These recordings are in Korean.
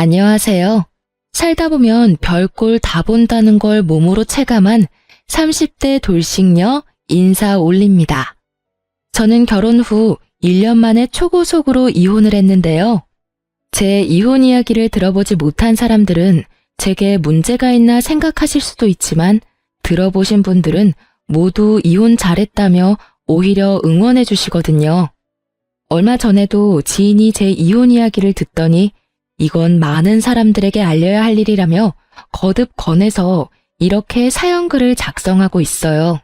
안녕하세요. 살다 보면 별꼴 다 본다는 걸 몸으로 체감한 30대 돌싱녀 인사 올립니다. 저는 결혼 후 1년 만에 초고속으로 이혼을 했는데요. 제 이혼 이야기를 들어보지 못한 사람들은 제게 문제가 있나 생각하실 수도 있지만 들어보신 분들은 모두 이혼 잘했다며 오히려 응원해 주시거든요. 얼마 전에도 지인이 제 이혼 이야기를 듣더니 이건 많은 사람들에게 알려야 할 일이라며 거듭 권해서 이렇게 사연글을 작성하고 있어요.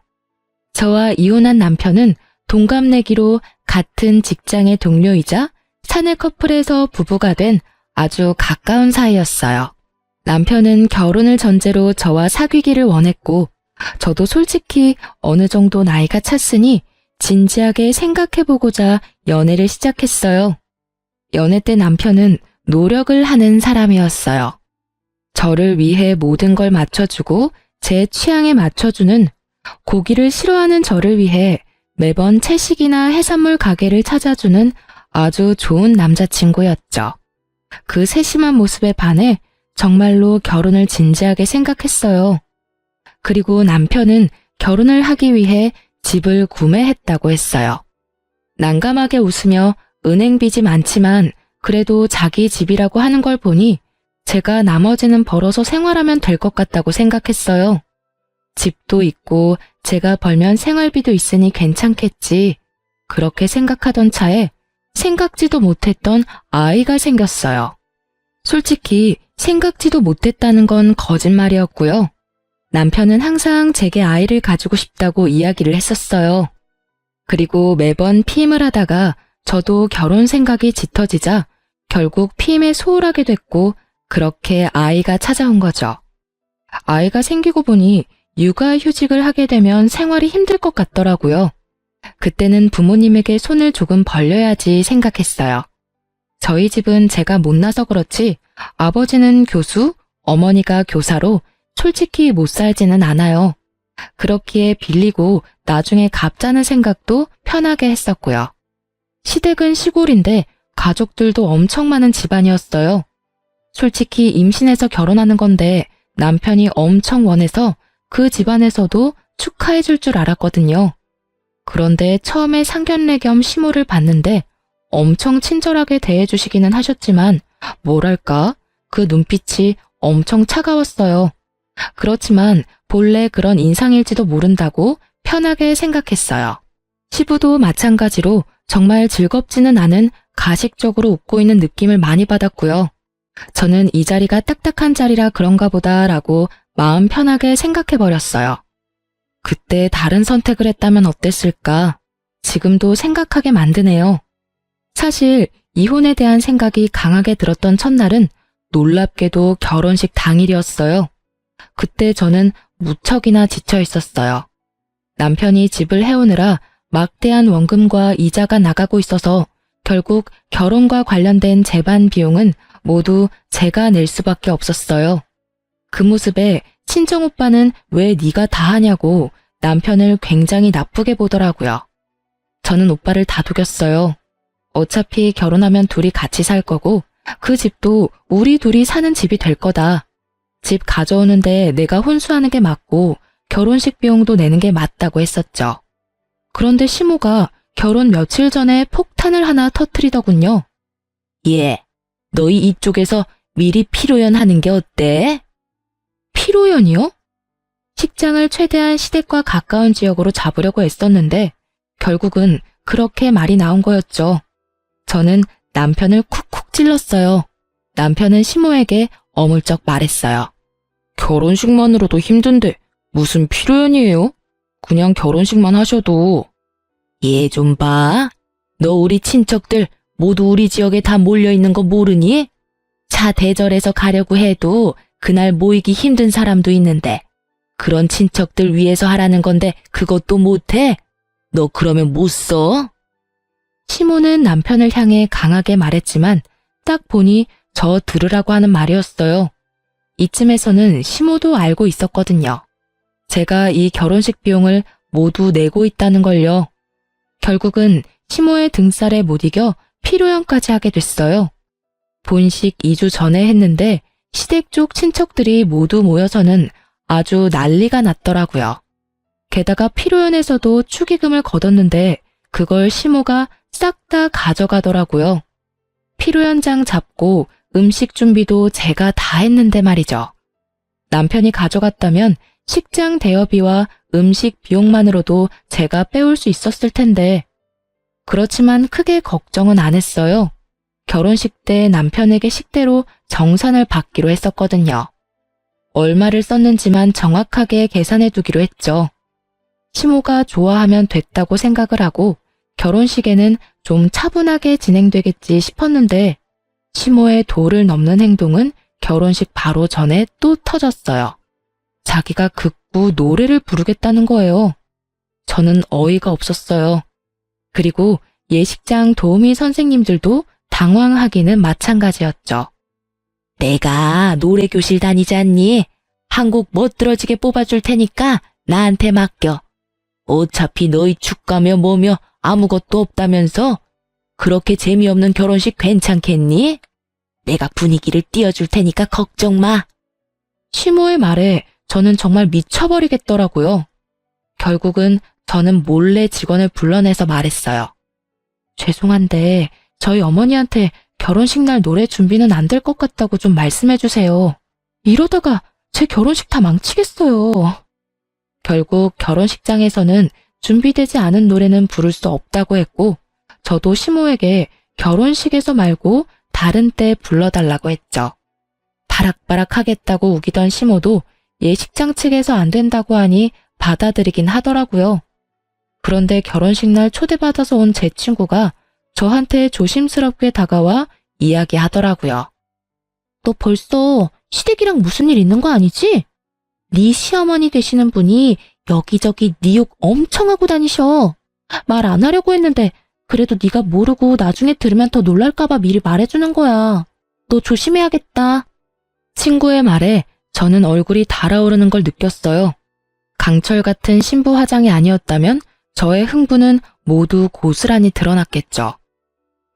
저와 이혼한 남편은 동갑내기로 같은 직장의 동료이자 사내 커플에서 부부가 된 아주 가까운 사이였어요. 남편은 결혼을 전제로 저와 사귀기를 원했고 저도 솔직히 어느 정도 나이가 찼으니 진지하게 생각해보고자 연애를 시작했어요. 연애 때 남편은 노력을 하는 사람이었어요. 저를 위해 모든 걸 맞춰주고 제 취향에 맞춰주는, 고기를 싫어하는 저를 위해 매번 채식이나 해산물 가게를 찾아주는 아주 좋은 남자친구였죠. 그 세심한 모습에 반해 정말로 결혼을 진지하게 생각했어요. 그리고 남편은 결혼을 하기 위해 집을 구매했다고 했어요. 난감하게 웃으며 은행 빚이 많지만 그래도 자기 집이라고 하는 걸 보니 제가 나머지는 벌어서 생활하면 될 것 같다고 생각했어요. 집도 있고 제가 벌면 생활비도 있으니 괜찮겠지. 그렇게 생각하던 차에 생각지도 못했던 아이가 생겼어요. 솔직히 생각지도 못했다는 건 거짓말이었고요. 남편은 항상 제게 아이를 가지고 싶다고 이야기를 했었어요. 그리고 매번 피임을 하다가 저도 결혼 생각이 짙어지자 결국 피임에 소홀하게 됐고 그렇게 아이가 찾아온 거죠. 아이가 생기고 보니 육아휴직을 하게 되면 생활이 힘들 것 같더라고요. 그때는 부모님에게 손을 조금 벌려야지 생각했어요. 저희 집은 제가 못나서 그렇지 아버지는 교수, 어머니가 교사로 솔직히 못 살지는 않아요. 그렇기에 빌리고 나중에 갚자는 생각도 편하게 했었고요. 시댁은 시골인데 가족들도 엄청 많은 집안이었어요. 솔직히 임신해서 결혼하는 건데 남편이 엄청 원해서 그 집안에서도 축하해 줄 줄 알았거든요. 그런데 처음에 상견례 겸 시모를 봤는데 엄청 친절하게 대해주시기는 하셨지만 뭐랄까 그 눈빛이 엄청 차가웠어요. 그렇지만 본래 그런 인상일지도 모른다고 편하게 생각했어요. 시부도 마찬가지로 정말 즐겁지는 않은 가식적으로 웃고 있는 느낌을 많이 받았고요. 저는 이 자리가 딱딱한 자리라 그런가 보다라고 마음 편하게 생각해버렸어요. 그때 다른 선택을 했다면 어땠을까? 지금도 생각하게 만드네요. 사실 이혼에 대한 생각이 강하게 들었던 첫날은 놀랍게도 결혼식 당일이었어요. 그때 저는 무척이나 지쳐 있었어요. 남편이 집을 해오느라 막대한 원금과 이자가 나가고 있어서 결국 결혼과 관련된 재반 비용은 모두 제가 낼 수밖에 없었어요. 그 모습에 친정오빠는 왜 네가 다 하냐고 남편을 굉장히 나쁘게 보더라고요. 저는 오빠를 다독였어요. 어차피 결혼하면 둘이 같이 살 거고 그 집도 우리 둘이 사는 집이 될 거다. 집 가져오는데 내가 혼수하는 게 맞고 결혼식 비용도 내는 게 맞다고 했었죠. 그런데 시모가 결혼 며칠 전에 폭탄을 하나 터뜨리더군요. 예, 너희 이쪽에서 미리 피로연 하는 게 어때? 피로연이요? 식장을 최대한 시댁과 가까운 지역으로 잡으려고 애썼는데 결국은 그렇게 말이 나온 거였죠. 저는 남편을 쿡쿡 찔렀어요. 남편은 시모에게 어물쩍 말했어요. 결혼식만으로도 힘든데 무슨 피로연이에요? 그냥 결혼식만 하셔도. 얘 좀 봐. 너 우리 친척들 모두 우리 지역에 다 몰려있는 거 모르니? 차 대절해서 가려고 해도 그날 모이기 힘든 사람도 있는데 그런 친척들 위해서 하라는 건데 그것도 못해? 너 그러면 못 써? 시모는 남편을 향해 강하게 말했지만 딱 보니 저 들으라고 하는 말이었어요. 이쯤에서는 시모도 알고 있었거든요. 제가 이 결혼식 비용을 모두 내고 있다는 걸요. 결국은 시모의 등살에 못 이겨 피로연까지 하게 됐어요. 본식 2주 전에 했는데 시댁 쪽 친척들이 모두 모여서는 아주 난리가 났더라고요. 게다가 피로연에서도 축의금을 걷었는데 그걸 시모가 싹 다 가져가더라고요. 피로연장 잡고 음식 준비도 제가 다 했는데 말이죠. 남편이 가져갔다면 식장 대여비와 음식 비용만으로도 제가 빼올 수 있었을 텐데 그렇지만 크게 걱정은 안 했어요. 결혼식 때 남편에게 식대로 정산을 받기로 했었거든요. 얼마를 썼는지만 정확하게 계산해 두기로 했죠. 시모가 좋아하면 됐다고 생각을 하고 결혼식에는 좀 차분하게 진행되겠지 싶었는데 시모의 도를 넘는 행동은 결혼식 바로 전에 또 터졌어요. 자기가 극구 노래를 부르겠다는 거예요. 저는 어이가 없었어요. 그리고 예식장 도우미 선생님들도 당황하기는 마찬가지였죠. 내가 노래교실 다니지 않니? 한곡 멋들어지게 뽑아줄 테니까 나한테 맡겨. 어차피 너희 축가며 뭐며 아무것도 없다면서? 그렇게 재미없는 결혼식 괜찮겠니? 내가 분위기를 띄워줄 테니까 걱정 마. 시모의 말에 저는 정말 미쳐버리겠더라고요. 결국은 저는 몰래 직원을 불러내서 말했어요. 죄송한데 저희 어머니한테 결혼식 날 노래 준비는 안 될 것 같다고 좀 말씀해 주세요. 이러다가 제 결혼식 다 망치겠어요. 결국 결혼식장에서는 준비되지 않은 노래는 부를 수 없다고 했고 저도 시모에게 결혼식에서 말고 다른 때 불러달라고 했죠. 바락바락 하겠다고 우기던 시모도 예식장 측에서 안 된다고 하니 받아들이긴 하더라고요. 그런데 결혼식 날 초대받아서 온 제 친구가 저한테 조심스럽게 다가와 이야기하더라고요. 너 벌써 시댁이랑 무슨 일 있는 거 아니지? 네 시어머니 되시는 분이 여기저기 네 욕 엄청 하고 다니셔. 말 안 하려고 했는데 그래도 네가 모르고 나중에 들으면 더 놀랄까봐 미리 말해주는 거야. 너 조심해야겠다. 친구의 말에 저는 얼굴이 달아오르는 걸 느꼈어요. 강철 같은 신부 화장이 아니었다면 저의 흥분은 모두 고스란히 드러났겠죠.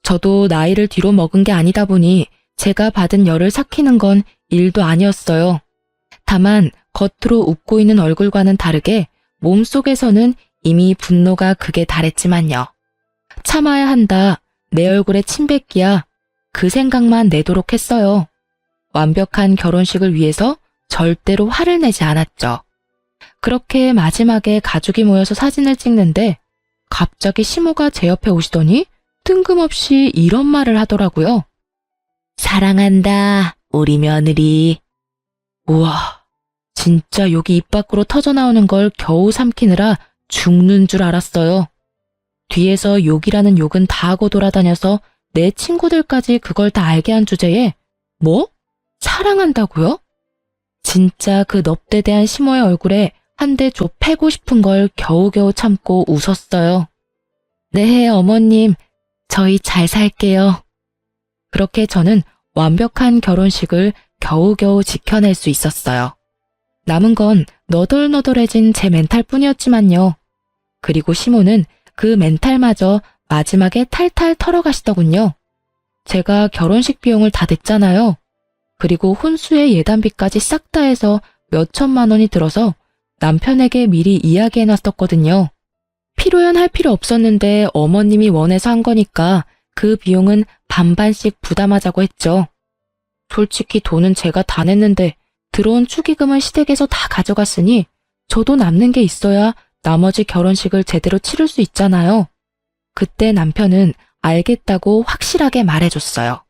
저도 나이를 뒤로 먹은 게 아니다 보니 제가 받은 열을 삭히는 건 일도 아니었어요. 다만 겉으로 웃고 있는 얼굴과는 다르게 몸속에서는 이미 분노가 극에 달했지만요. 참아야 한다. 내 얼굴에 침 뱉기야. 그 생각만 내도록 했어요. 완벽한 결혼식을 위해서 절대로 화를 내지 않았죠. 그렇게 마지막에 가족이 모여서 사진을 찍는데 갑자기 시모가 제 옆에 오시더니 뜬금없이 이런 말을 하더라고요. 사랑한다, 우리 며느리. 우와, 진짜 욕이 입 밖으로 터져나오는 걸 겨우 삼키느라 죽는 줄 알았어요. 뒤에서 욕이라는 욕은 다 하고 돌아다녀서 내 친구들까지 그걸 다 알게 한 주제에 뭐? 사랑한다고요? 진짜 그 넙대대한 시모의 얼굴에 한 대 줘 패고 싶은 걸 겨우겨우 참고 웃었어요. 네, 어머님, 저희 잘 살게요. 그렇게 저는 완벽한 결혼식을 겨우겨우 지켜낼 수 있었어요. 남은 건 너덜너덜해진 제 멘탈뿐이었지만요. 그리고 시모는 그 멘탈마저 마지막에 탈탈 털어가시더군요. 제가 결혼식 비용을 다 냈잖아요. 그리고 혼수의 예단비까지 싹 다 해서 몇 천만 원이 들어서 남편에게 미리 이야기해놨었거든요. 피로연 할 필요 없었는데 어머님이 원해서 한 거니까 그 비용은 반반씩 부담하자고 했죠. 솔직히 돈은 제가 다 냈는데 들어온 축의금은 시댁에서 다 가져갔으니 저도 남는 게 있어야 나머지 결혼식을 제대로 치를 수 있잖아요. 그때 남편은 알겠다고 확실하게 말해줬어요.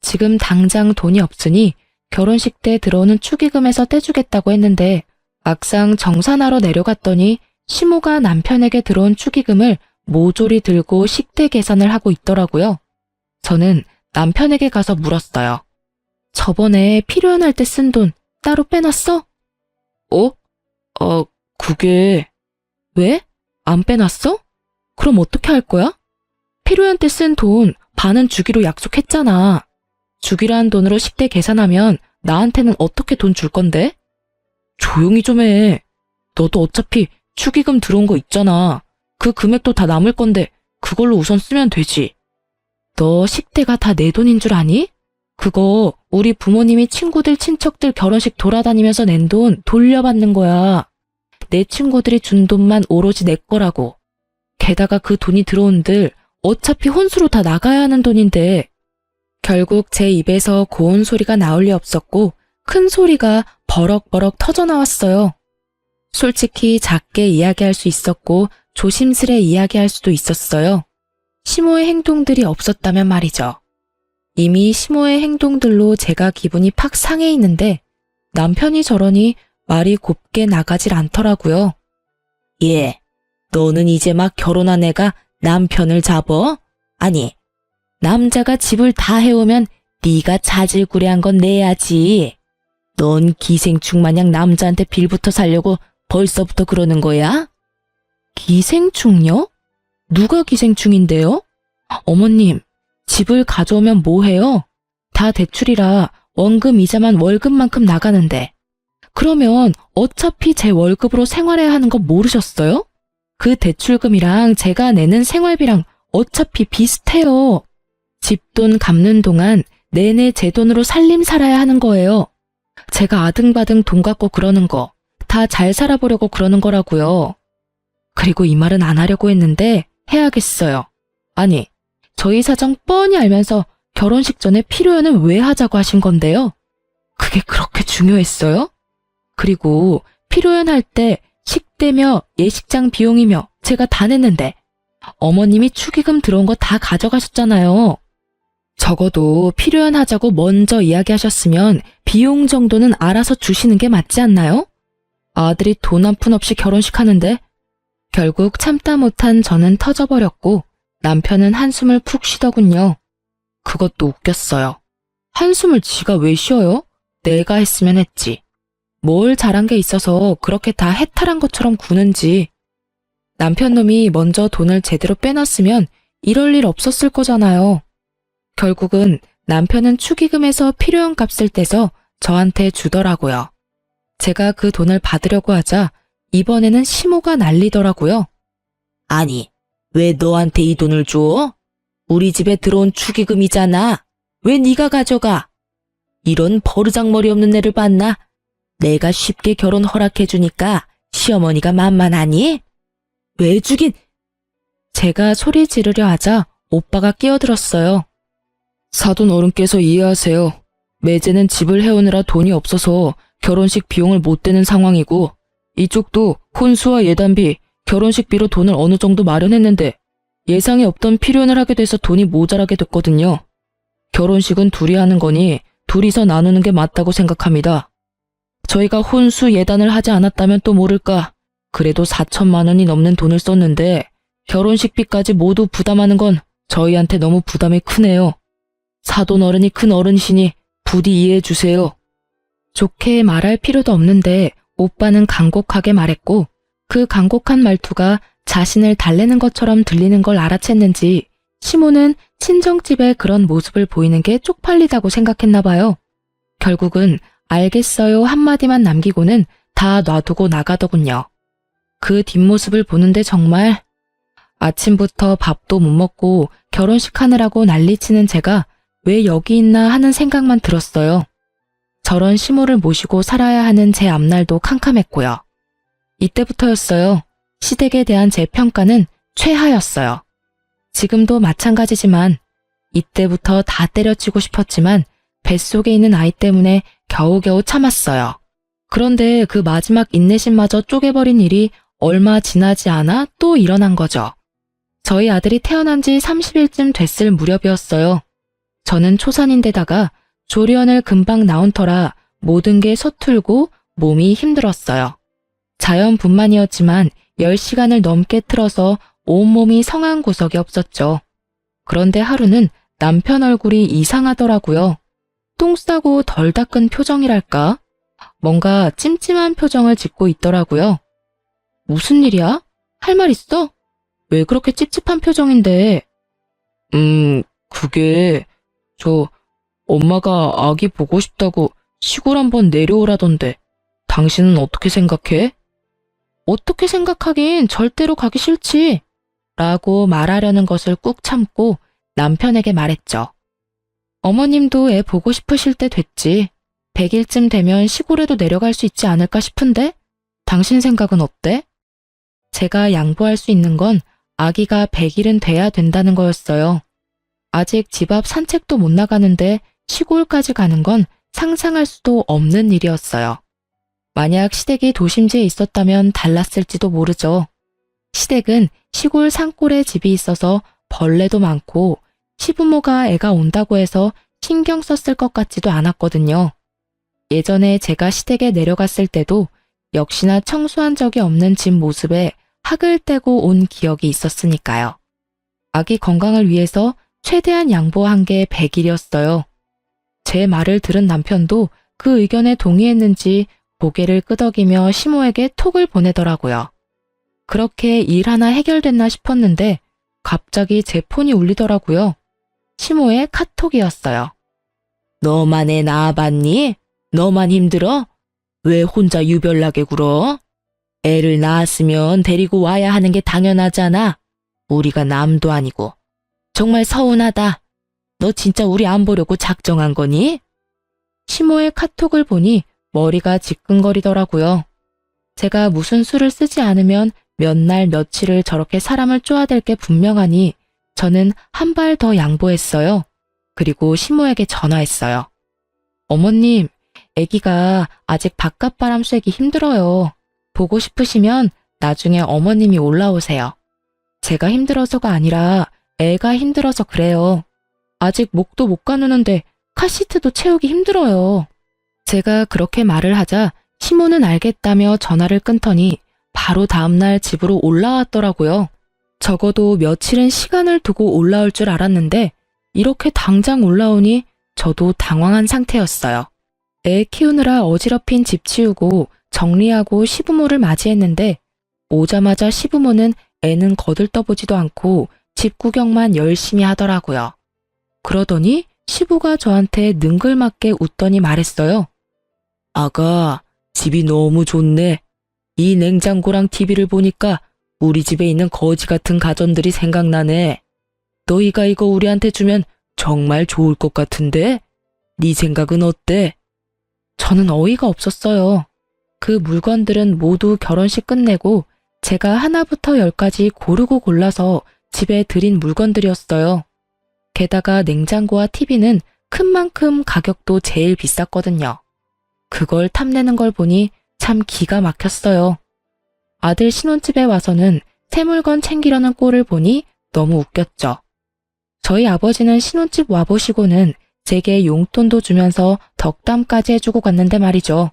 지금 당장 돈이 없으니 결혼식 때 들어오는 축의금에서 떼주겠다고 했는데 막상 정산하러 내려갔더니 시모가 남편에게 들어온 축의금을 모조리 들고 식대 계산을 하고 있더라고요. 저는 남편에게 가서 물었어요. 저번에 필요할 때 쓴 돈 따로 빼놨어? 그게... 왜? 안 빼놨어? 그럼 어떻게 할 거야? 필요한 때 쓴 돈 반은 주기로 약속했잖아. 주기로 한 돈으로 식대 계산하면 나한테는 어떻게 돈 줄 건데? 조용히 좀 해. 너도 어차피 축의금 들어온 거 있잖아. 그 금액도 다 남을 건데 그걸로 우선 쓰면 되지. 너 식대가 다 내 돈인 줄 아니? 그거 우리 부모님이 친구들 친척들 결혼식 돌아다니면서 낸 돈 돌려받는 거야. 내 친구들이 준 돈만 오로지 내 거라고. 게다가 그 돈이 들어온들 어차피 혼수로 다 나가야 하는 돈인데. 결국 제 입에서 고운 소리가 나올 리 없었고 큰 소리가 버럭버럭 터져나왔어요. 솔직히 작게 이야기할 수 있었고 조심스레 이야기할 수도 있었어요. 시모의 행동들이 없었다면 말이죠. 이미 시모의 행동들로 제가 기분이 팍 상해 있는데 남편이 저러니 말이 곱게 나가질 않더라고요. 예, 너는 이제 막 결혼한 애가 남편을 잡어? 아니, 남자가 집을 다 해오면 네가 자질구레한 건 내야지. 넌 기생충 마냥 남자한테 빌부터 살려고 벌써부터 그러는 거야? 기생충요? 누가 기생충인데요? 어머님, 집을 가져오면 뭐해요? 다 대출이라 원금 이자만 월급만큼 나가는데. 그러면 어차피 제 월급으로 생활해야 하는 거 모르셨어요? 그 대출금이랑 제가 내는 생활비랑 어차피 비슷해요. 집돈 갚는 동안 내내 제 돈으로 살림 살아야 하는 거예요. 제가 아등바등 돈 갖고 그러는 거 다 잘 살아보려고 그러는 거라고요. 그리고 이 말은 안 하려고 했는데 해야겠어요. 아니, 저희 사정 뻔히 알면서 결혼식 전에 필요연은 왜 하자고 하신 건데요? 그게 그렇게 중요했어요? 그리고 필요연 할 때 식대며 예식장 비용이며 제가 다 냈는데 어머님이 축의금 들어온 거 다 가져가셨잖아요. 적어도 필요연 하자고 먼저 이야기하셨으면 비용 정도는 알아서 주시는 게 맞지 않나요? 아들이 돈 한 푼 없이 결혼식 하는데. 결국 참다 못한 저는 터져버렸고 남편은 한숨을 푹 쉬더군요. 그것도 웃겼어요. 한숨을 지가 왜 쉬어요? 내가 했으면 했지. 뭘 잘한 게 있어서 그렇게 다 해탈한 것처럼 구는지. 남편 놈이 먼저 돈을 제대로 빼놨으면 이럴 일 없었을 거잖아요. 결국은 남편은 축의금에서 필요한 값을 떼서 저한테 주더라고요. 제가 그 돈을 받으려고 하자 이번에는 시모가 난리더라고요. 아니, 왜 너한테 이 돈을 줘? 우리 집에 들어온 축의금이잖아. 왜 네가 가져가? 이런 버르장머리 없는 애를 봤나? 내가 쉽게 결혼 허락해주니까 시어머니가 만만하니? 왜 주긴? 제가 소리 지르려 하자 오빠가 끼어들었어요. 사돈 어른께서 이해하세요. 매제는 집을 해오느라 돈이 없어서 결혼식 비용을 못 대는 상황이고 이쪽도 혼수와 예단비, 결혼식비로 돈을 어느 정도 마련했는데 예상에 없던 필요연을 하게 돼서 돈이 모자라게 됐거든요. 결혼식은 둘이 하는 거니 둘이서 나누는 게 맞다고 생각합니다. 저희가 혼수 예단을 하지 않았다면 또 모를까. 그래도 4천만 원이 넘는 돈을 썼는데 결혼식비까지 모두 부담하는 건 저희한테 너무 부담이 크네요. 사돈 어른이 큰 어른이시니 부디 이해해 주세요. 좋게 말할 필요도 없는데 오빠는 간곡하게 말했고 그 간곡한 말투가 자신을 달래는 것처럼 들리는 걸 알아챘는지 시모는 친정집에 그런 모습을 보이는 게 쪽팔리다고 생각했나 봐요. 결국은 알겠어요 한마디만 남기고는 다 놔두고 나가더군요. 그 뒷모습을 보는데 정말 아침부터 밥도 못 먹고 결혼식 하느라고 난리치는 제가 왜 여기 있나 하는 생각만 들었어요. 저런 시모를 모시고 살아야 하는 제 앞날도 캄캄했고요. 이때부터였어요. 시댁에 대한 제 평가는 최하였어요. 지금도 마찬가지지만 이때부터 다 때려치고 싶었지만 뱃속에 있는 아이 때문에 겨우겨우 참았어요. 그런데 그 마지막 인내심마저 쪼개버린 일이 얼마 지나지 않아 또 일어난 거죠. 저희 아들이 태어난 지 30일쯤 됐을 무렵이었어요. 저는 초산인데다가 조련을 금방 낳은 터라 모든 게 서툴고 몸이 힘들었어요. 자연분만이었지만 10시간을 넘게 틀어서 온몸이 성한 구석이 없었죠. 그런데 하루는 남편 얼굴이 이상하더라고요. 똥 싸고 덜 닦은 표정이랄까? 뭔가 찜찜한 표정을 짓고 있더라고요. 무슨 일이야? 할 말 있어? 왜 그렇게 찝찝한 표정인데? 그게 엄마가 아기 보고 싶다고 시골 한번 내려오라던데 당신은 어떻게 생각해? 어떻게 생각하긴 절대로 가기 싫지 라고 말하려는 것을 꾹 참고 남편에게 말했죠. 어머님도 애 보고 싶으실 때 됐지. 100일쯤 되면 시골에도 내려갈 수 있지 않을까 싶은데? 당신 생각은 어때? 제가 양보할 수 있는 건 아기가 100일은 돼야 된다는 거였어요. 아직 집 앞 산책도 못 나가는데 시골까지 가는 건 상상할 수도 없는 일이었어요. 만약 시댁이 도심지에 있었다면 달랐을지도 모르죠. 시댁은 시골 산골에 집이 있어서 벌레도 많고 시부모가 애가 온다고 해서 신경 썼을 것 같지도 않았거든요. 예전에 제가 시댁에 내려갔을 때도 역시나 청소한 적이 없는 집 모습에 학을 떼고 온 기억이 있었으니까요. 아기 건강을 위해서 최대한 양보한 게 100일이었어요. 제 말을 들은 남편도 그 의견에 동의했는지 고개를 끄덕이며 시모에게 톡을 보내더라고요. 그렇게 일 하나 해결됐나 싶었는데 갑자기 제 폰이 울리더라고요. 시모의 카톡이었어요. 너만 애 낳아봤니? 너만 힘들어? 왜 혼자 유별나게 굴어? 애를 낳았으면 데리고 와야 하는 게 당연하잖아. 우리가 남도 아니고. 정말 서운하다. 너 진짜 우리 안 보려고 작정한 거니? 시모의 카톡을 보니 머리가 지끈거리더라고요. 제가 무슨 수를 쓰지 않으면 몇 날 며칠을 저렇게 사람을 쪼아댈 게 분명하니 저는 한 발 더 양보했어요. 그리고 시모에게 전화했어요. 어머님, 아기가 아직 바깥바람 쐬기 힘들어요. 보고 싶으시면 나중에 어머님이 올라오세요. 제가 힘들어서가 아니라 애가 힘들어서 그래요. 아직 목도 못 가누는데 카시트도 채우기 힘들어요. 제가 그렇게 말을 하자 시모는 알겠다며 전화를 끊더니 바로 다음날 집으로 올라왔더라고요. 적어도 며칠은 시간을 두고 올라올 줄 알았는데 이렇게 당장 올라오니 저도 당황한 상태였어요. 애 키우느라 어지럽힌 집 치우고 정리하고 시부모를 맞이했는데 오자마자 시부모는 애는 거들떠보지도 않고 집 구경만 열심히 하더라고요. 그러더니 시부가 저한테 능글맞게 웃더니 말했어요. 아가, 집이 너무 좋네. 이 냉장고랑 TV를 보니까 우리 집에 있는 거지 같은 가전들이 생각나네. 너희가 이거 우리한테 주면 정말 좋을 것 같은데? 네 생각은 어때? 저는 어이가 없었어요. 그 물건들은 모두 결혼식 끝내고 제가 하나부터 열까지 고르고 골라서 집에 들인 물건들이었어요. 게다가 냉장고와 TV는 큰 만큼 가격도 제일 비쌌거든요. 그걸 탐내는 걸 보니 참 기가 막혔어요. 아들 신혼집에 와서는 새 물건 챙기려는 꼴을 보니 너무 웃겼죠. 저희 아버지는 신혼집 와보시고는 제게 용돈도 주면서 덕담까지 해주고 갔는데 말이죠.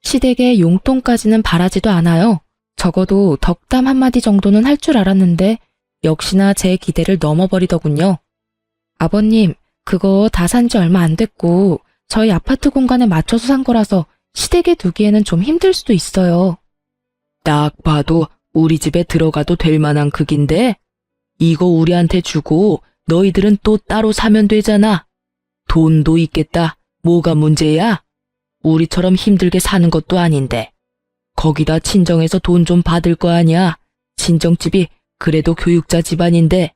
시댁에 용돈까지는 바라지도 않아요. 적어도 덕담 한마디 정도는 할 줄 알았는데 역시나 제 기대를 넘어버리더군요. 아버님, 그거 다 산 지 얼마 안 됐고 저희 아파트 공간에 맞춰서 산 거라서 시댁에 두기에는 좀 힘들 수도 있어요. 딱 봐도 우리 집에 들어가도 될 만한 크기인데 이거 우리한테 주고 너희들은 또 따로 사면 되잖아. 돈도 있겠다. 뭐가 문제야? 우리처럼 힘들게 사는 것도 아닌데. 거기다 친정에서 돈 좀 받을 거 아니야. 친정집이 그래도 교육자 집안인데.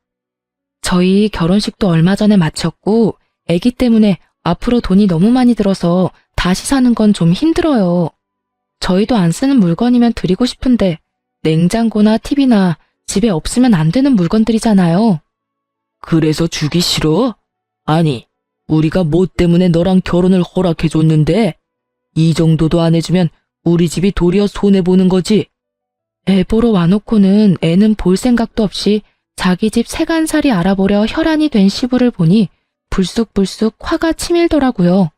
저희 결혼식도 얼마 전에 마쳤고 아기 때문에 앞으로 돈이 너무 많이 들어서 다시 사는 건 좀 힘들어요. 저희도 안 쓰는 물건이면 드리고 싶은데 냉장고나 TV나 집에 없으면 안 되는 물건들이잖아요. 그래서 주기 싫어? 아니, 우리가 뭐 때문에 너랑 결혼을 허락해줬는데 이 정도도 안 해주면 우리 집이 도리어 손해보는 거지. 애 보러 와놓고는 애는 볼 생각도 없이 자기 집 세간살이 알아보려 혈안이 된 시부를 보니 불쑥불쑥 화가 치밀더라고요.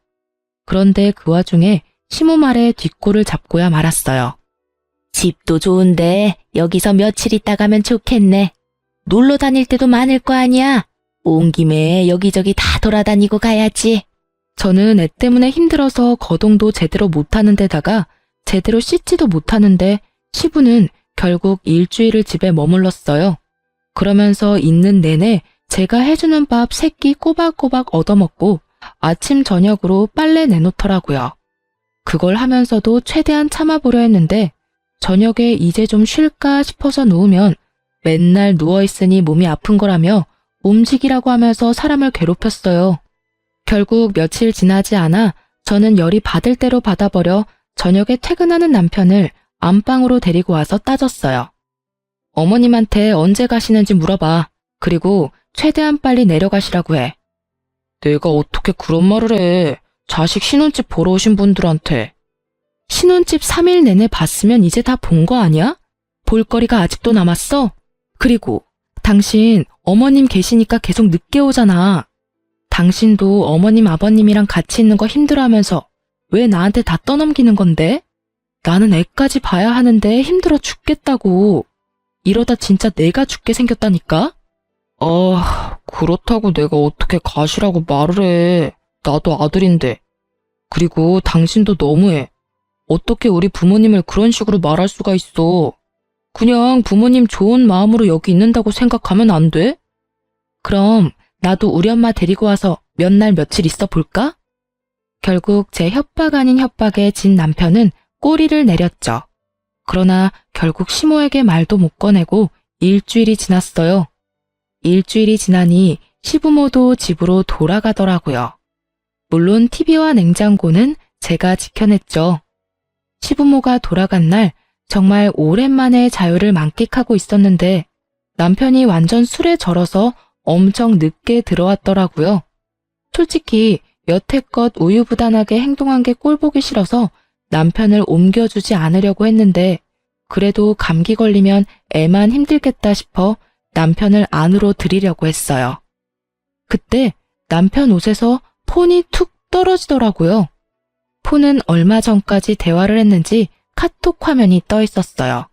그런데 그 와중에 시모 말에 뒷골을 잡고야 말았어요. 집도 좋은데 여기서 며칠 있다 가면 좋겠네. 놀러 다닐 때도 많을 거 아니야. 온 김에 여기저기 다 돌아다니고 가야지. 저는 애 때문에 힘들어서 거동도 제대로 못하는 데다가 제대로 씻지도 못하는데 시부는 결국 일주일을 집에 머물렀어요. 그러면서 있는 내내 제가 해주는 밥 3끼 꼬박꼬박 얻어먹고 아침 저녁으로 빨래 내놓더라고요. 그걸 하면서도 최대한 참아보려 했는데 저녁에 이제 좀 쉴까 싶어서 누우면 맨날 누워있으니 몸이 아픈 거라며 움직이라고 하면서 사람을 괴롭혔어요. 결국 며칠 지나지 않아 저는 열이 받을 대로 받아버려 저녁에 퇴근하는 남편을 안방으로 데리고 와서 따졌어요. 어머님한테 언제 가시는지 물어봐. 그리고 최대한 빨리 내려가시라고 해. 내가 어떻게 그런 말을 해. 자식 신혼집 보러 오신 분들한테. 신혼집 3일 내내 봤으면 이제 다 본 거 아니야? 볼거리가 아직도 남았어? 그리고 당신 어머님 계시니까 계속 늦게 오잖아. 당신도 어머님 아버님이랑 같이 있는 거 힘들어하면서 왜 나한테 다 떠넘기는 건데? 나는 애까지 봐야 하는데 힘들어 죽겠다고. 이러다 진짜 내가 죽게 생겼다니까? 그렇다고 내가 어떻게 가시라고 말을 해. 나도 아들인데. 그리고 당신도 너무해. 어떻게 우리 부모님을 그런 식으로 말할 수가 있어. 그냥 부모님 좋은 마음으로 여기 있는다고 생각하면 안 돼? 그럼 나도 우리 엄마 데리고 와서 몇 날 며칠 있어 볼까? 결국 제 협박 아닌 협박에 진 남편은 꼬리를 내렸죠. 그러나 결국 시모에게 말도 못 꺼내고 일주일이 지났어요. 일주일이 지나니 시부모도 집으로 돌아가더라고요. 물론 TV와 냉장고는 제가 지켜냈죠. 시부모가 돌아간 날 정말 오랜만에 자유를 만끽하고 있었는데 남편이 완전 술에 절어서 엄청 늦게 들어왔더라고요. 솔직히 여태껏 우유부단하게 행동한 게 꼴보기 싫어서 남편을 옮겨주지 않으려고 했는데 그래도 감기 걸리면 애만 힘들겠다 싶어 남편을 안으로 들이려고 했어요. 그때 남편 옷에서 폰이 툭 떨어지더라고요. 폰은 얼마 전까지 대화를 했는지 카톡 화면이 떠 있었어요.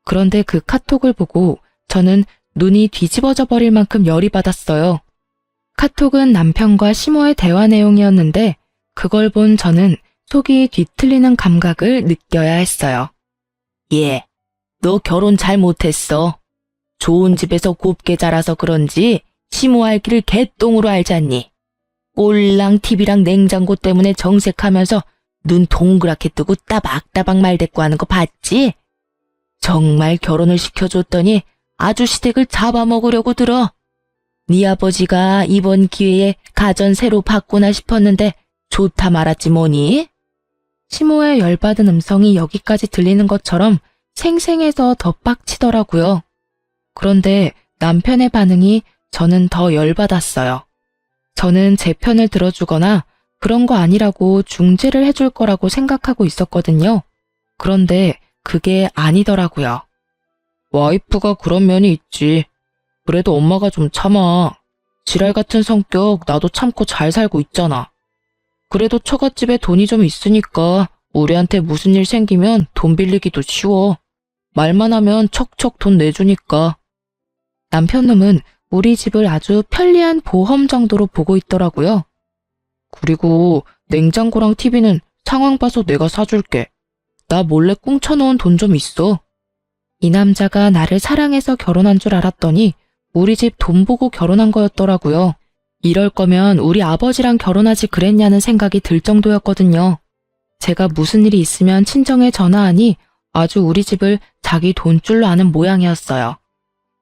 그런데 그 카톡을 보고 저는 눈이 뒤집어져 버릴 만큼 열이 받았어요. 카톡은 남편과 시모의 대화 내용이었는데 그걸 본 저는 속이 뒤틀리는 감각을 느껴야 했어요. 예, 너 결혼 잘 못했어. 좋은 집에서 곱게 자라서 그런지 시모 알 길을 개똥으로 알잖니. 꼴랑 TV랑 냉장고 때문에 정색하면서 눈 동그랗게 뜨고 따박따박 말대꾸 하는 거 봤지? 정말 결혼을 시켜줬더니 아주 시댁을 잡아먹으려고 들어. 네 아버지가 이번 기회에 가전 새로 바꾸나 싶었는데 좋다 말았지 뭐니? 시모의 열받은 음성이 여기까지 들리는 것처럼 생생해서 더 빡치더라고요. 그런데 남편의 반응이 저는 더 열받았어요. 저는 제 편을 들어주거나 그런 거 아니라고 중재를 해줄 거라고 생각하고 있었거든요. 그런데 그게 아니더라고요. 와이프가 그런 면이 있지. 그래도 엄마가 좀 참아. 지랄 같은 성격 나도 참고 잘 살고 있잖아. 그래도 처갓집에 돈이 좀 있으니까 우리한테 무슨 일 생기면 돈 빌리기도 쉬워. 말만 하면 척척 돈 내주니까. 남편놈은 우리 집을 아주 편리한 보험 정도로 보고 있더라고요. 그리고 냉장고랑 TV는 상황 봐서 내가 사줄게. 나 몰래 꽁쳐놓은 돈 좀 있어. 이 남자가 나를 사랑해서 결혼한 줄 알았더니 우리 집 돈 보고 결혼한 거였더라고요. 이럴 거면 우리 아버지랑 결혼하지 그랬냐는 생각이 들 정도였거든요. 제가 무슨 일이 있으면 친정에 전화하니 아주 우리 집을 자기 돈줄로 아는 모양이었어요.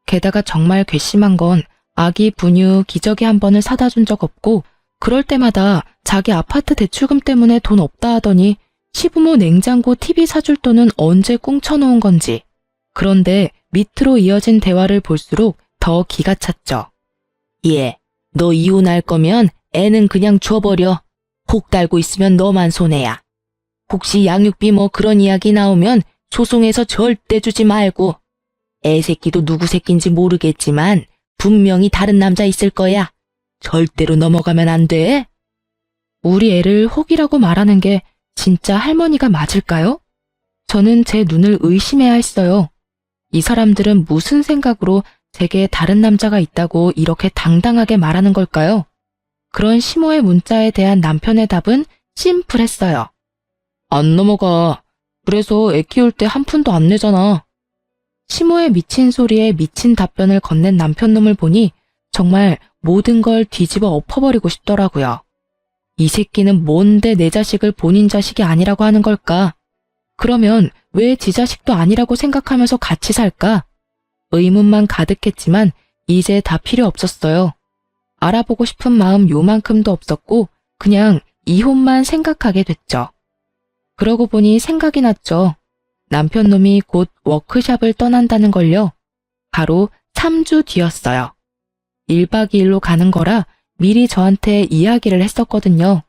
게다가 정말 괘씸한 건 아기 분유 기저귀 한 번을 사다 준 적 없고 그럴 때마다 자기 아파트 대출금 때문에 돈 없다 하더니 시부모 냉장고 TV 사줄 돈은 언제 꽁쳐놓은 건지. 그런데 밑으로 이어진 대화를 볼수록 더 기가 찼죠. 예, 너 이혼할 거면 애는 그냥 줘버려. 혹 달고 있으면 너만 손해야. 혹시 양육비 뭐 그런 이야기 나오면 소송해서 절대 주지 말고. 애 새끼도 누구 새끼인지 모르겠지만 분명히 다른 남자 있을 거야. 절대로 넘어가면 안 돼. 우리 애를 혹이라고 말하는 게 진짜 할머니가 맞을까요? 저는 제 눈을 의심해야 했어요. 이 사람들은 무슨 생각으로 제게 다른 남자가 있다고 이렇게 당당하게 말하는 걸까요? 그런 시모의 문자에 대한 남편의 답은 심플했어요. 안 넘어가. 그래서 애 키울 때 한 푼도 안 내잖아. 시모의 미친 소리에 미친 답변을 건넨 남편놈을 보니 정말 모든 걸 뒤집어 엎어버리고 싶더라고요. 이 새끼는 뭔데 내 자식을 본인 자식이 아니라고 하는 걸까? 그러면 왜 지 자식도 아니라고 생각하면서 같이 살까? 의문만 가득했지만 이제 다 필요 없었어요. 알아보고 싶은 마음 요만큼도 없었고 그냥 이혼만 생각하게 됐죠. 그러고 보니 생각이 났죠. 남편 놈이 곧 워크숍을 떠난다는 걸요. 바로 3주 뒤였어요. 1박 2일로 가는 거라 미리 저한테 이야기를 했었거든요.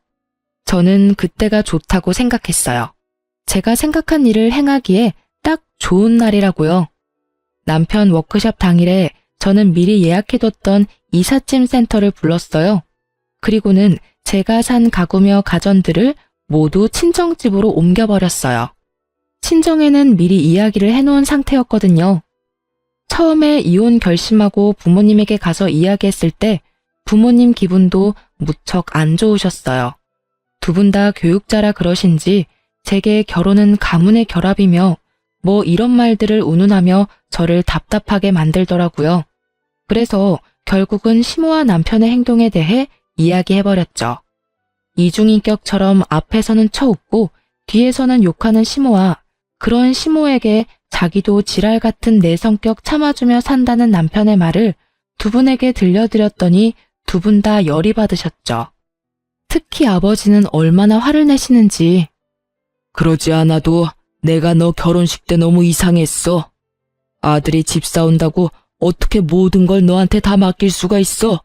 저는 그때가 좋다고 생각했어요. 제가 생각한 일을 행하기에 딱 좋은 날이라고요. 남편 워크숍 당일에 저는 미리 예약해뒀던 이삿짐 센터를 불렀어요. 그리고는 제가 산 가구며 가전들을 모두 친정집으로 옮겨버렸어요. 친정에는 미리 이야기를 해놓은 상태였거든요. 처음에 이혼 결심하고 부모님에게 가서 이야기했을 때 부모님 기분도 무척 안 좋으셨어요. 두 분 다 교육자라 그러신지 제게 결혼은 가문의 결합이며 뭐 이런 말들을 운운하며 저를 답답하게 만들더라고요. 그래서 결국은 시모와 남편의 행동에 대해 이야기해버렸죠. 이중인격처럼 앞에서는 쳐웃고 뒤에서는 욕하는 시모와 그런 시모에게 자기도 지랄 같은 내 성격 참아주며 산다는 남편의 말을 두 분에게 들려드렸더니 두 분 다 열이 받으셨죠. 특히 아버지는 얼마나 화를 내시는지. 그러지 않아도 내가 너 결혼식 때 너무 이상했어. 아들이 집 사온다고 어떻게 모든 걸 너한테 다 맡길 수가 있어?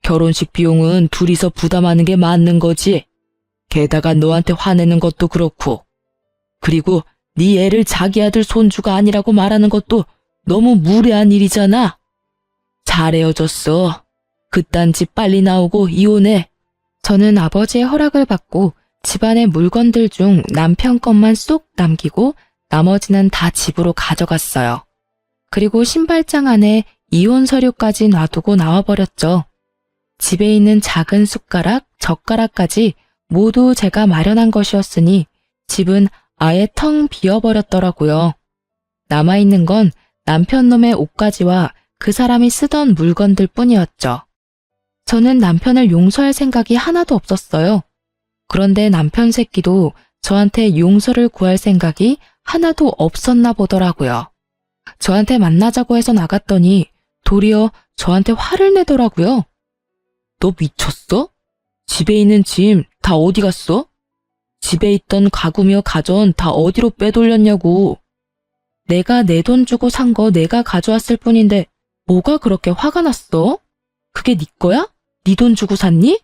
결혼식 비용은 둘이서 부담하는 게 맞는 거지. 게다가 너한테 화내는 것도 그렇고. 그리고 네 애를 자기 아들 손주가 아니라고 말하는 것도 너무 무례한 일이잖아. 잘 헤어졌어. 그딴 집 빨리 나오고 이혼해. 저는 아버지의 허락을 받고 집안의 물건들 중 남편 것만 쏙 남기고 나머지는 다 집으로 가져갔어요. 그리고 신발장 안에 이혼 서류까지 놔두고 나와버렸죠. 집에 있는 작은 숟가락, 젓가락까지 모두 제가 마련한 것이었으니 집은 아예 텅 비어버렸더라고요. 남아있는 건 남편 놈의 옷가지와 그 사람이 쓰던 물건들 뿐이었죠. 저는 남편을 용서할 생각이 하나도 없었어요. 그런데 남편 새끼도 저한테 용서를 구할 생각이 하나도 없었나 보더라고요. 저한테 만나자고 해서 나갔더니 도리어 저한테 화를 내더라고요. 너 미쳤어? 집에 있는 짐 다 어디 갔어? 집에 있던 가구며 가전 다 어디로 빼돌렸냐고. 내가 내 돈 주고 산 거 내가 가져왔을 뿐인데 뭐가 그렇게 화가 났어? 그게 네 거야? 네 돈 주고 샀니?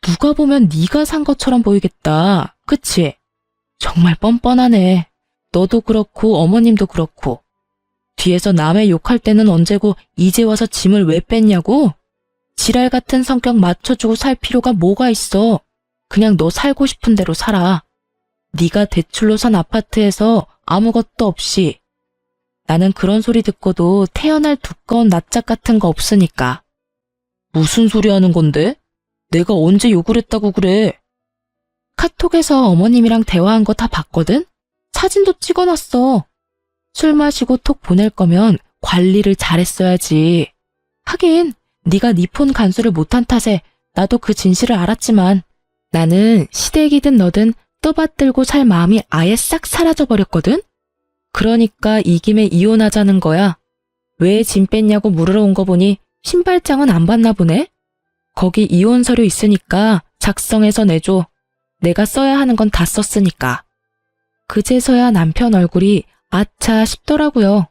누가 보면 네가 산 것처럼 보이겠다. 그치? 정말 뻔뻔하네. 너도 그렇고 어머님도 그렇고. 뒤에서 남의 욕할 때는 언제고 이제 와서 짐을 왜 뺐냐고? 지랄 같은 성격 맞춰주고 살 필요가 뭐가 있어. 그냥 너 살고 싶은 대로 살아. 네가 대출로 산 아파트에서 아무것도 없이. 나는 그런 소리 듣고도 태어날 두꺼운 낯짝 같은 거 없으니까. 무슨 소리 하는 건데? 내가 언제 욕을 했다고 그래? 카톡에서 어머님이랑 대화한 거 다 봤거든? 사진도 찍어놨어. 술 마시고 톡 보낼 거면 관리를 잘했어야지. 하긴 네가 네 폰 간수를 못한 탓에 나도 그 진실을 알았지만 나는 시댁이든 너든 떠받들고 살 마음이 아예 싹 사라져버렸거든? 그러니까 이 김에 이혼하자는 거야. 왜 짐 뺐냐고 물으러 온 거 보니 신발장은 안 봤나 보네? 거기 이혼 서류 있으니까 작성해서 내줘. 내가 써야 하는 건 다 썼으니까. 그제서야 남편 얼굴이 아차 싶더라고요.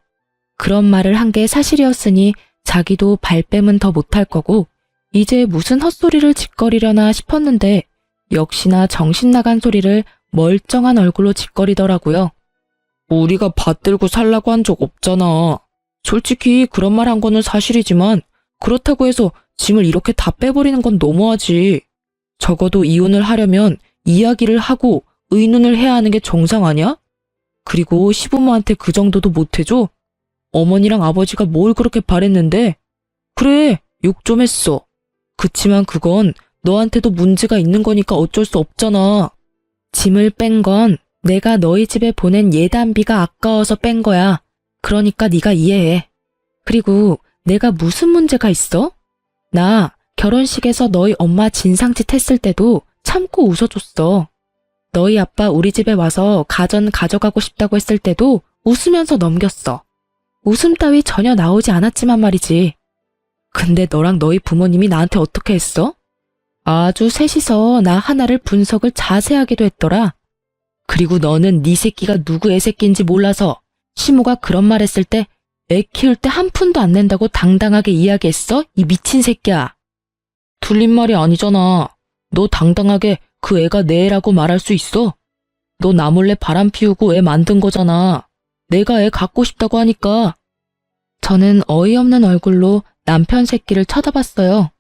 그런 말을 한 게 사실이었으니 자기도 발뺌은 더 못할 거고 이제 무슨 헛소리를 짓거리려나 싶었는데 역시나 정신 나간 소리를 멀쩡한 얼굴로 짓거리더라고요. 우리가 받들고 살라고 한 적 없잖아. 솔직히 그런 말 한 거는 사실이지만 그렇다고 해서 짐을 이렇게 다 빼버리는 건 너무하지. 적어도 이혼을 하려면 이야기를 하고 의논을 해야 하는 게 정상 아니야? 그리고 시부모한테 그 정도도 못해줘? 어머니랑 아버지가 뭘 그렇게 바랬는데? 그래, 욕 좀 했어. 그치만 그건 너한테도 문제가 있는 거니까 어쩔 수 없잖아. 짐을 뺀 건 내가 너희 집에 보낸 예단비가 아까워서 뺀 거야. 그러니까 네가 이해해. 그리고 내가 무슨 문제가 있어? 나 결혼식에서 너희 엄마 진상짓 했을 때도 참고 웃어줬어. 너희 아빠 우리 집에 와서 가전 가져가고 싶다고 했을 때도 웃으면서 넘겼어. 웃음 따위 전혀 나오지 않았지만 말이지. 근데 너랑 너희 부모님이 나한테 어떻게 했어? 아주 셋이서 나 하나를 분석을 자세하게도 했더라. 그리고 너는 네 새끼가 누구 애 새끼인지 몰라서 시모가 그런 말 했을 때 애 키울 때 한 푼도 안 낸다고 당당하게 이야기했어? 이 미친 새끼야. 틀린 말이 아니잖아. 너 당당하게 그 애가 내 애라고 말할 수 있어? 너 나 몰래 바람 피우고 애 만든 거잖아. 내가 애 갖고 싶다고 하니까. 저는 어이없는 얼굴로 남편 새끼를 쳐다봤어요.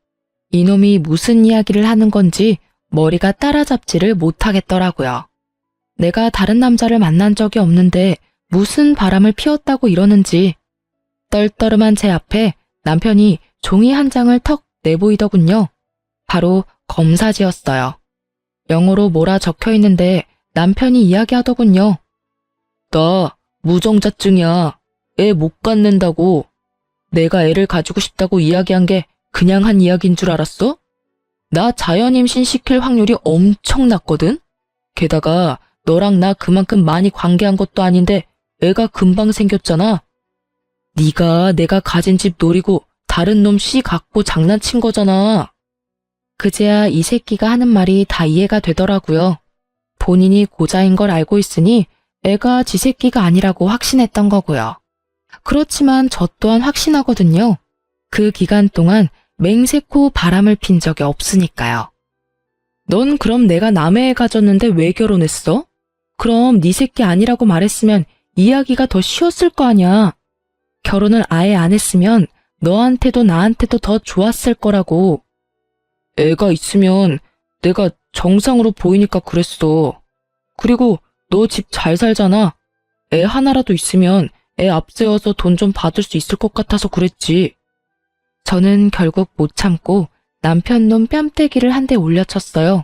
이놈이 무슨 이야기를 하는 건지 머리가 따라잡지를 못하겠더라고요. 내가 다른 남자를 만난 적이 없는데 무슨 바람을 피웠다고 이러는지. 떨떠름한 제 앞에 남편이 종이 한 장을 턱 내보이더군요. 바로 검사지였어요. 영어로 뭐라 적혀 있는데 남편이 이야기하더군요. 나 무정자증이야. 애 못 갖는다고. 내가 애를 가지고 싶다고 이야기한 게 그냥 한 이야기인 줄 알았어? 나 자연 임신 시킬 확률이 엄청 낮거든? 게다가 너랑 나 그만큼 많이 관계한 것도 아닌데 애가 금방 생겼잖아. 네가 내가 가진 집 노리고 다른 놈 씨 갖고 장난친 거잖아. 그제야 이 새끼가 하는 말이 다 이해가 되더라고요. 본인이 고자인 걸 알고 있으니 애가 지 새끼가 아니라고 확신했던 거고요. 그렇지만 저 또한 확신하거든요. 그 기간 동안 맹세코 바람을 핀 적이 없으니까요. 넌 그럼 내가 남의 애 가졌는데 왜 결혼했어? 그럼 네 새끼 아니라고 말했으면 이야기가 더 쉬웠을 거 아니야. 결혼을 아예 안 했으면 너한테도 나한테도 더 좋았을 거라고. 애가 있으면 내가 정상으로 보이니까 그랬어. 그리고 너 집 잘 살잖아. 애 하나라도 있으면 애 앞세워서 돈 좀 받을 수 있을 것 같아서 그랬지. 저는 결국 못 참고 남편 놈 뺨때기를 한 대 올려쳤어요.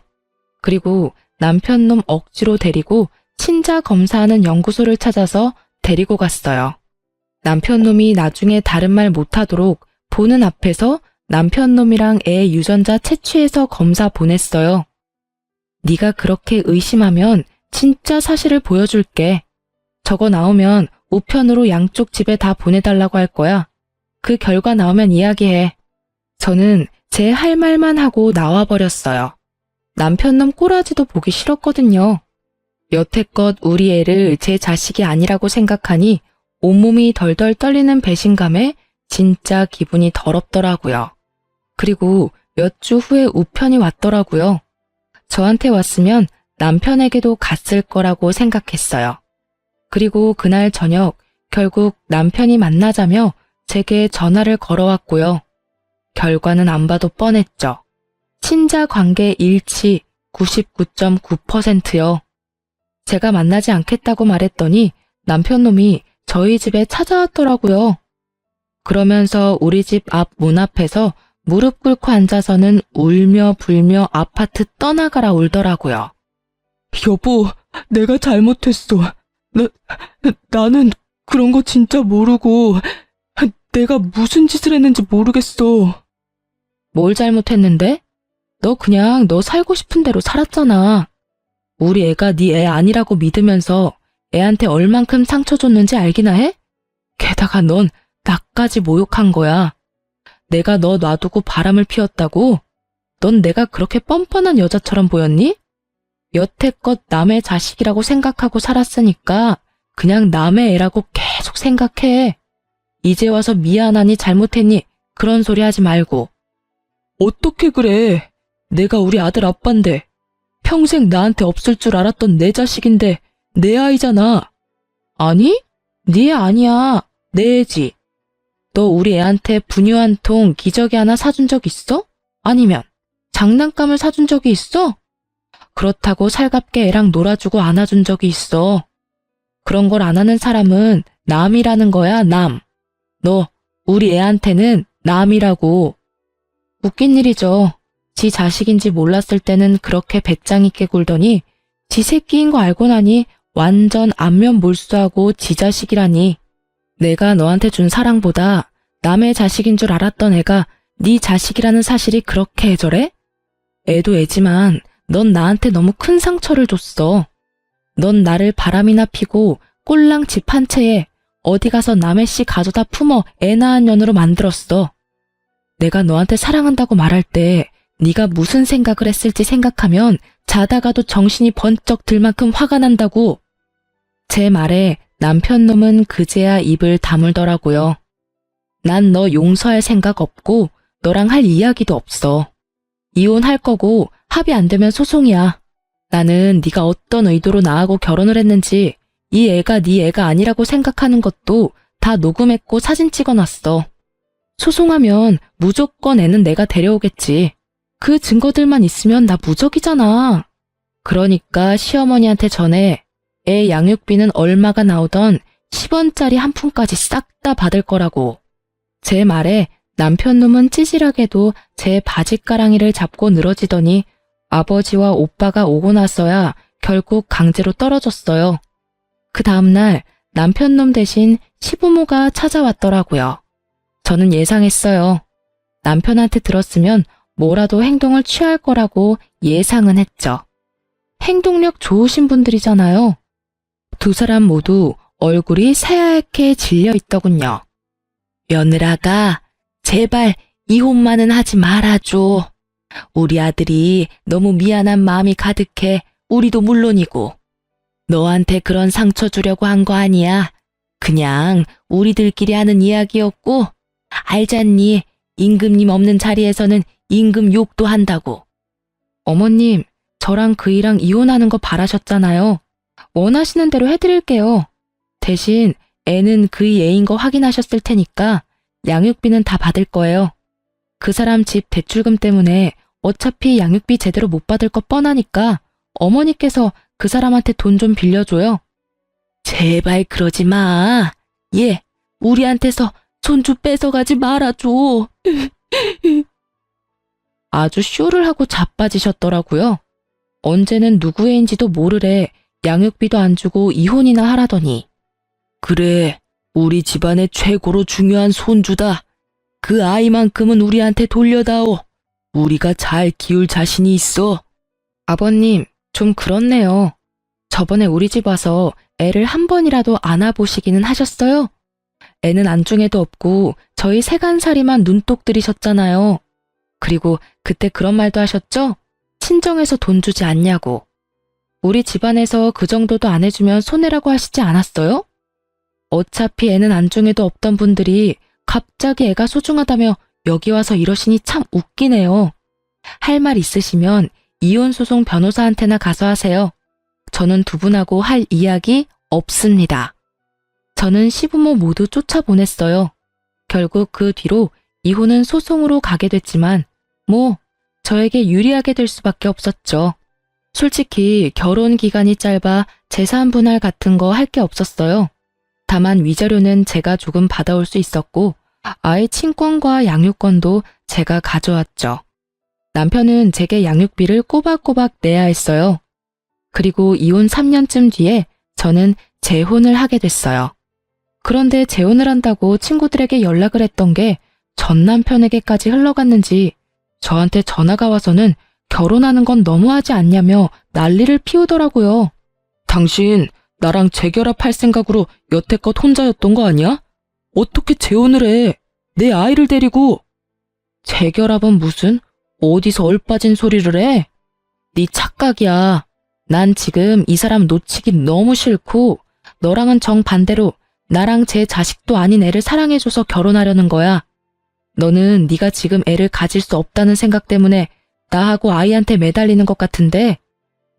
그리고 남편 놈 억지로 데리고 친자 검사하는 연구소를 찾아서 데리고 갔어요. 남편 놈이 나중에 다른 말 못하도록 보는 앞에서 남편 놈이랑 애 유전자 채취해서 검사 보냈어요. 네가 그렇게 의심하면 진짜 사실을 보여줄게. 저거 나오면 우편으로 양쪽 집에 다 보내달라고 할 거야. 그 결과 나오면 이야기해. 저는 제 할 말만 하고 나와버렸어요. 남편 놈 꼬라지도 보기 싫었거든요. 여태껏 우리 애를 제 자식이 아니라고 생각하니 온몸이 덜덜 떨리는 배신감에 진짜 기분이 더럽더라고요. 그리고 몇 주 후에 우편이 왔더라고요. 저한테 왔으면 남편에게도 갔을 거라고 생각했어요. 그리고 그날 저녁 결국 남편이 만나자며 제게 전화를 걸어왔고요. 결과는 안 봐도 뻔했죠. 친자 관계 일치 99.9%요. 제가 만나지 않겠다고 말했더니 남편 놈이 저희 집에 찾아왔더라고요. 그러면서 우리 집 앞 문 앞에서 무릎 꿇고 앉아서는 울며 불며 아파트 떠나가라 울더라고요. 여보, 내가 잘못했어. 나는 그런 거 진짜 모르고 내가 무슨 짓을 했는지 모르겠어. 뭘 잘못했는데? 너 그냥 너 살고 싶은 대로 살았잖아. 우리 애가 네 애 아니라고 믿으면서 애한테 얼만큼 상처 줬는지 알기나 해? 게다가 넌 나까지 모욕한 거야. 내가 너 놔두고 바람을 피웠다고? 넌 내가 그렇게 뻔뻔한 여자처럼 보였니? 여태껏 남의 자식이라고 생각하고 살았으니까 그냥 남의 애라고 계속 생각해. 이제 와서 미안하니 잘못했니? 그런 소리 하지 말고. 어떻게 그래? 내가 우리 아들 아빠인데 평생 나한테 없을 줄 알았던 내 자식인데 내 아이잖아. 아니? 네 애 아니야. 내 애지. 너 우리 애한테 분유 한 통 기저귀 하나 사준 적 있어? 아니면 장난감을 사준 적이 있어? 그렇다고 살갑게 애랑 놀아주고 안아준 적이 있어. 그런 걸 안 하는 사람은 남이라는 거야, 남. 너 우리 애한테는 남이라고. 웃긴 일이죠. 지 자식인지 몰랐을 때는 그렇게 배짱 있게 굴더니 지 새끼인 거 알고 나니 완전 안면 몰수하고 지 자식이라니. 내가 너한테 준 사랑보다 남의 자식인 줄 알았던 애가 네 자식이라는 사실이 그렇게 애절해? 애도 애지만 넌 나한테 너무 큰 상처를 줬어. 넌 나를 바람이나 피고 꼴랑 집 한 채에 어디 가서 남의 씨 가져다 품어 애 낳은 년으로 만들었어. 내가 너한테 사랑한다고 말할 때 네가 무슨 생각을 했을지 생각하면 자다가도 정신이 번쩍 들 만큼 화가 난다고. 제 말에 남편 놈은 그제야 입을 다물더라고요. 난 너 용서할 생각 없고 너랑 할 이야기도 없어. 이혼할 거고 합의 안 되면 소송이야. 나는 네가 어떤 의도로 나하고 결혼을 했는지 이 애가 네 애가 아니라고 생각하는 것도 다 녹음했고 사진 찍어놨어. 소송하면 무조건 애는 내가 데려오겠지. 그 증거들만 있으면 나 무적이잖아. 그러니까 시어머니한테 전해 애 양육비는 얼마가 나오던 10원짜리 한 푼까지 싹 다 받을 거라고. 제 말에 남편 놈은 찌질하게도 제 바짓가랑이를 잡고 늘어지더니 아버지와 오빠가 오고 나서야 결국 강제로 떨어졌어요. 그 다음날 남편 놈 대신 시부모가 찾아왔더라고요. 저는 예상했어요. 남편한테 들었으면 뭐라도 행동을 취할 거라고 예상은 했죠. 행동력 좋으신 분들이잖아요. 두 사람 모두 얼굴이 새하얗게 질려 있더군요. 며느라가 제발 이혼만은 하지 말아줘. 우리 아들이 너무 미안한 마음이 가득해. 우리도 물론이고. 너한테 그런 상처 주려고 한 거 아니야. 그냥 우리들끼리 하는 이야기였고. 알잖니. 임금님 없는 자리에서는 임금 욕도 한다고. 어머님, 저랑 그이랑 이혼하는 거 바라셨잖아요. 원하시는 대로 해드릴게요. 대신 애는 그이 애인 거 확인하셨을 테니까 양육비는 다 받을 거예요. 그 사람 집 대출금 때문에 어차피 양육비 제대로 못 받을 거 뻔하니까 어머니께서 그 사람한테 돈 좀 빌려줘요. 제발 그러지 마. 얘, 우리한테서 손주 뺏어가지 말아줘. 아주 쇼를 하고 자빠지셨더라고요. 언제는 누구 애인지도 모르래 양육비도 안 주고 이혼이나 하라더니. 그래, 우리 집안의 최고로 중요한 손주다. 그 아이만큼은 우리한테 돌려다오. 우리가 잘 키울 자신이 있어. 아버님, 좀 그렇네요. 저번에 우리 집 와서 애를 한 번이라도 안아보시기는 하셨어요? 애는 안중에도 없고 저희 세간살이만 눈독 들이셨잖아요. 그리고 그때 그런 말도 하셨죠? 친정에서 돈 주지 않냐고. 우리 집안에서 그 정도도 안 해주면 손해라고 하시지 않았어요? 어차피 애는 안중에도 없던 분들이 갑자기 애가 소중하다며 여기 와서 이러시니 참 웃기네요. 할 말 있으시면 이혼소송 변호사한테나 가서 하세요. 저는 두 분하고 할 이야기 없습니다. 저는 시부모 모두 쫓아보냈어요. 결국 그 뒤로 이혼은 소송으로 가게 됐지만 저에게 유리하게 될 수밖에 없었죠. 솔직히 결혼 기간이 짧아 재산 분할 같은 거 할 게 없었어요. 다만 위자료는 제가 조금 받아올 수 있었고 아이 친권과 양육권도 제가 가져왔죠. 남편은 제게 양육비를 꼬박꼬박 내야 했어요. 그리고 이혼 3년쯤 뒤에 저는 재혼을 하게 됐어요. 그런데 재혼을 한다고 친구들에게 연락을 했던 게 전 남편에게까지 흘러갔는지 저한테 전화가 와서는 결혼하는 건 너무하지 않냐며 난리를 피우더라고요. 당신 나랑 재결합할 생각으로 여태껏 혼자였던 거 아니야? 어떻게 재혼을 해? 내 아이를 데리고. 재결합은 무슨? 어디서 얼빠진 소리를 해? 네 착각이야. 난 지금 이 사람 놓치기 너무 싫고 너랑은 정반대로 나랑 제 자식도 아닌 애를 사랑해줘서 결혼하려는 거야. 너는 네가 지금 애를 가질 수 없다는 생각 때문에 나하고 아이한테 매달리는 것 같은데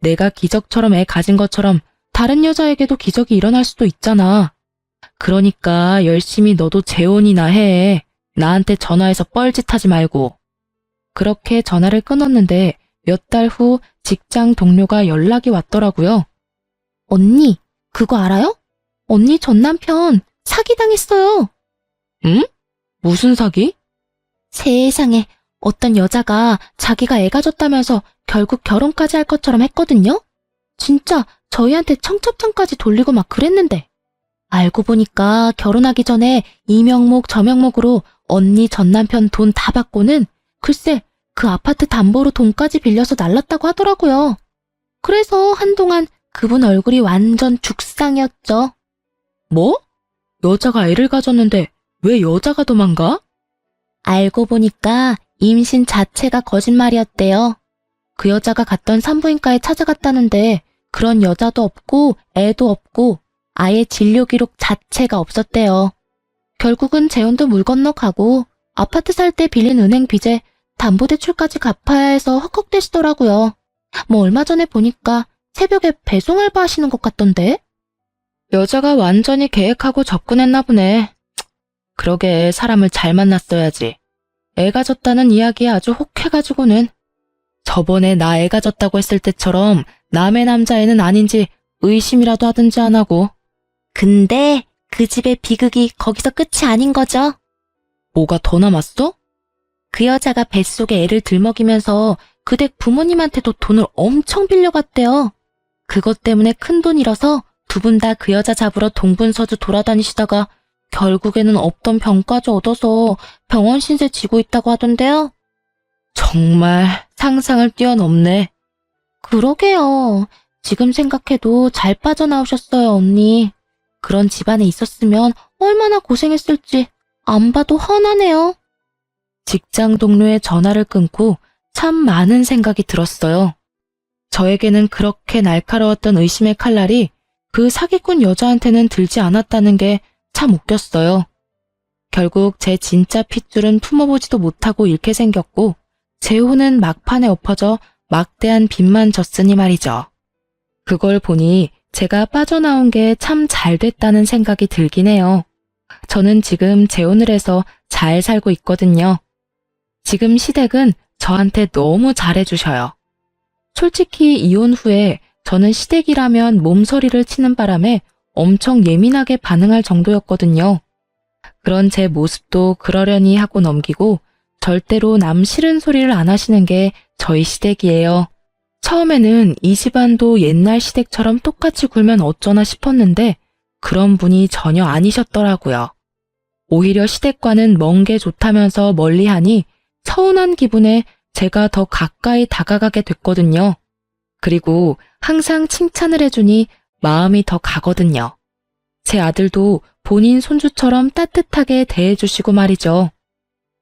내가 기적처럼 애 가진 것처럼 다른 여자에게도 기적이 일어날 수도 있잖아. 그러니까 열심히 너도 재혼이나 해. 나한테 전화해서 뻘짓하지 말고. 그렇게 전화를 끊었는데 몇 달 후 직장 동료가 연락이 왔더라고요. 언니, 그거 알아요? 언니 전 남편 사기당했어요. 응? 무슨 사기? 세상에, 어떤 여자가 자기가 애 가졌다면서 결국 결혼까지 할 것처럼 했거든요? 진짜 저희한테 청첩장까지 돌리고 막 그랬는데. 알고 보니까 결혼하기 전에 이 명목 저 명목으로 언니 전 남편 돈 다 받고는 글쎄 그 아파트 담보로 돈까지 빌려서 날랐다고 하더라고요. 그래서 한동안 그분 얼굴이 완전 죽상이었죠. 뭐? 여자가 애를 가졌는데 왜 여자가 도망가? 알고 보니까 임신 자체가 거짓말이었대요. 그 여자가 갔던 산부인과에 찾아갔다는데 그런 여자도 없고 애도 없고 아예 진료 기록 자체가 없었대요. 결국은 재혼도 물 건너가고 아파트 살 때 빌린 은행 빚에 담보대출까지 갚아야 해서 헉헉대시더라고요. 뭐 얼마 전에 보니까 새벽에 배송 알바 하시는 것 같던데? 여자가 완전히 계획하고 접근했나 보네. 그러게 사람을 잘 만났어야지. 애가 졌다는 이야기에 아주 혹해가지고는. 저번에 나 애가 졌다고 했을 때처럼 남의 남자애는 아닌지 의심이라도 하든지 안 하고. 근데 그 집의 비극이 거기서 끝이 아닌 거죠. 뭐가 더 남았어? 그 여자가 뱃속에 애를 들먹이면서 그 댁 부모님한테도 돈을 엄청 빌려갔대요. 그것 때문에 큰돈 잃어서 두 분 다 그 여자 잡으러 동분서주 돌아다니시다가 결국에는 없던 병까지 얻어서 병원 신세 지고 있다고 하던데요. 정말 상상을 뛰어넘네. 그러게요. 지금 생각해도 잘 빠져나오셨어요, 언니. 그런 집안에 있었으면 얼마나 고생했을지 안 봐도 훤하네요. 직장 동료의 전화를 끊고 참 많은 생각이 들었어요. 저에게는 그렇게 날카로웠던 의심의 칼날이 그 사기꾼 여자한테는 들지 않았다는 게 참 웃겼어요. 결국 제 진짜 핏줄은 품어보지도 못하고 잃게 생겼고 제 혼은 막판에 엎어져 막대한 빚만 졌으니 말이죠. 그걸 보니 제가 빠져나온 게 참 잘 됐다는 생각이 들긴 해요. 저는 지금 재혼을 해서 잘 살고 있거든요. 지금 시댁은 저한테 너무 잘해주셔요. 솔직히 이혼 후에 저는 시댁이라면 몸서리를 치는 바람에 엄청 예민하게 반응할 정도였거든요. 그런 제 모습도 그러려니 하고 넘기고 절대로 남 싫은 소리를 안 하시는 게 저희 시댁이에요. 처음에는 이 집안도 옛날 시댁처럼 똑같이 굴면 어쩌나 싶었는데 그런 분이 전혀 아니셨더라고요. 오히려 시댁과는 먼 게 좋다면서 멀리하니 서운한 기분에 제가 더 가까이 다가가게 됐거든요. 그리고 항상 칭찬을 해주니 마음이 더 가거든요. 제 아들도 본인 손주처럼 따뜻하게 대해주시고 말이죠.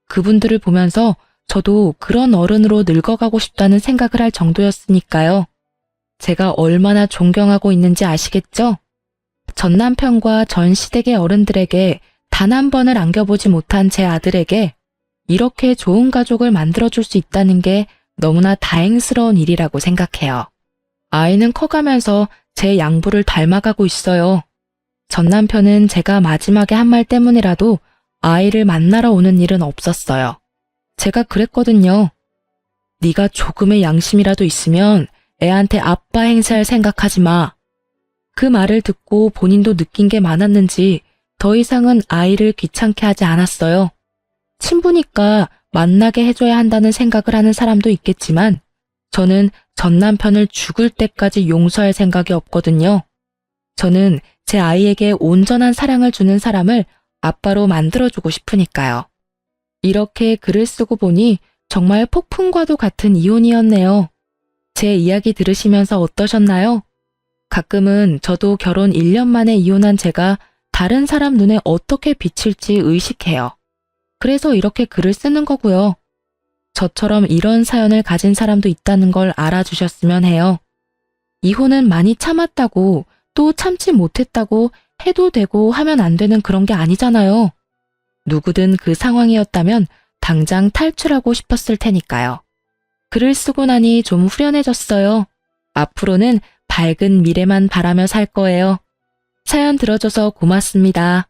그분들을 보면서 저도 그런 어른으로 늙어가고 싶다는 생각을 할 정도였으니까요. 제가 얼마나 존경하고 있는지 아시겠죠? 전 남편과 전 시댁의 어른들에게 단 한 번을 안겨보지 못한 제 아들에게 이렇게 좋은 가족을 만들어줄 수 있다는 게 너무나 다행스러운 일이라고 생각해요. 아이는 커가면서 제 양부를 닮아가고 있어요. 전 남편은 제가 마지막에 한 말 때문이라도 아이를 만나러 오는 일은 없었어요. 제가 그랬거든요. 네가 조금의 양심이라도 있으면 애한테 아빠 행세할 생각하지 마. 그 말을 듣고 본인도 느낀 게 많았는지 더 이상은 아이를 귀찮게 하지 않았어요. 친부니까 만나게 해줘야 한다는 생각을 하는 사람도 있겠지만 저는 전 남편을 죽을 때까지 용서할 생각이 없거든요. 저는 제 아이에게 온전한 사랑을 주는 사람을 아빠로 만들어주고 싶으니까요. 이렇게 글을 쓰고 보니 정말 폭풍과도 같은 이혼이었네요. 제 이야기 들으시면서 어떠셨나요? 가끔은 저도 결혼 1년 만에 이혼한 제가 다른 사람 눈에 어떻게 비칠지 의식해요. 그래서 이렇게 글을 쓰는 거고요. 저처럼 이런 사연을 가진 사람도 있다는 걸 알아주셨으면 해요. 이혼은 많이 참았다고 또 참지 못했다고 해도 되고 하면 안 되는 그런 게 아니잖아요. 누구든 그 상황이었다면 당장 탈출하고 싶었을 테니까요. 글을 쓰고 나니 좀 후련해졌어요. 앞으로는 밝은 미래만 바라며 살 거예요. 사연 들어줘서 고맙습니다.